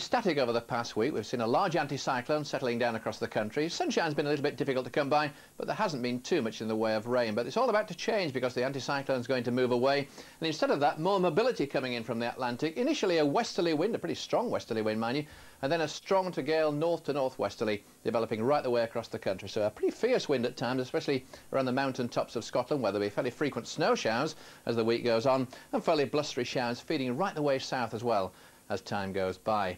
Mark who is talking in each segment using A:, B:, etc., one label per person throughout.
A: static over the past week. We've seen a large anticyclone settling down across the country. Sunshine's been a little bit difficult to come by, but there hasn't been too much in the way of rain. But it's all about to change because the anticyclone's going to move away. And instead of that, more mobility coming in from the Atlantic. Initially a westerly wind, a pretty strong westerly wind, mind you, and then a strong to gale north to northwesterly developing right the way across the country. So a pretty fierce wind at times, especially around the mountain tops of Scotland, where there'll be fairly frequent snow showers as the week goes on, and fairly blustery showers feeding right the way south as well as time goes by.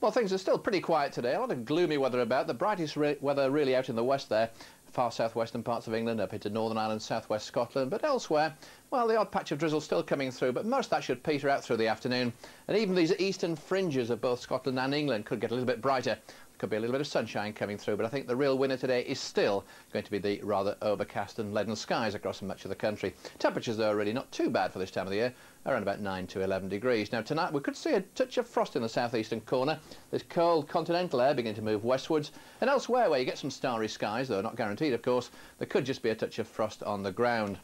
A: Well, things are still pretty quiet today. A lot of gloomy weather about. The brightest weather really out in the west there, far southwestern parts of England, up into Northern Ireland, southwest Scotland. But elsewhere, well, the odd patch of drizzle still coming through, but most of that should peter out through the afternoon. And even these eastern fringes of both Scotland and England could get a little bit brighter. Could be a little bit of sunshine coming through, but I think the real winner today is still going to be the rather overcast and leaden skies across much of the country. Temperatures, though, are really not too bad for this time of the year, around about 9 to 11 degrees. Now, tonight we could see a touch of frost in the southeastern corner. There's cold continental air beginning to move westwards, and elsewhere where you get some starry skies, though not guaranteed, of course, there could just be a touch of frost on the ground.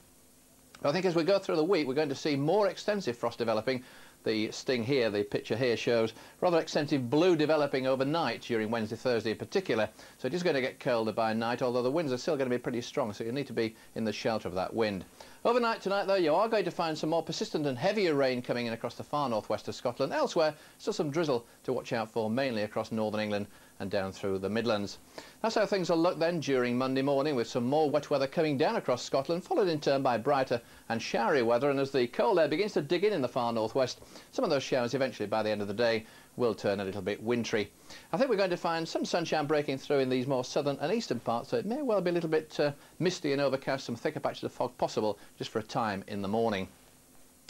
A: But I think as we go through the week, we're going to see more extensive frost developing. The sting here, the picture here, shows rather extensive blue developing overnight during Wednesday, Thursday in particular. So it is going to get colder by night, although the winds are still going to be pretty strong, so you need to be in the shelter of that wind. Overnight tonight, though, you are going to find some more persistent and heavier rain coming in across the far northwest of Scotland. Elsewhere, still some drizzle to watch out for, mainly across northern England and down through the Midlands. That's how things will look then during Monday morning, with some more wet weather coming down across Scotland, followed in turn by brighter and showery weather. And as the cold air begins to dig in the far northwest, some of those showers eventually by the end of the day will turn a little bit wintry. I think we're going to find some sunshine breaking through in these more southern and eastern parts, so it may well be a little bit misty and overcast, some thicker patches of fog possible just for a time in the morning.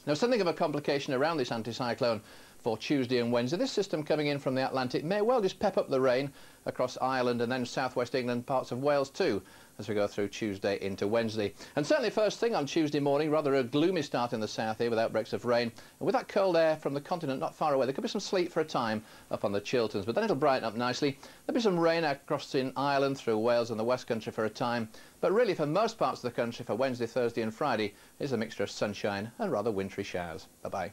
A: Now, something of a complication around this anticyclone for Tuesday and Wednesday. This system coming in from the Atlantic may well just pep up the rain across Ireland and then southwest England, parts of Wales too, as we go through Tuesday into Wednesday. And certainly first thing on Tuesday morning, rather a gloomy start in the south here with outbreaks of rain. And with that cold air from the continent not far away, there could be some sleet for a time up on the Chilterns, but then it'll brighten up nicely. There'll be some rain across in Ireland, through Wales and the West Country for a time. But really for most parts of the country, for Wednesday, Thursday and Friday, is a mixture of sunshine and rather wintry showers. Bye-bye.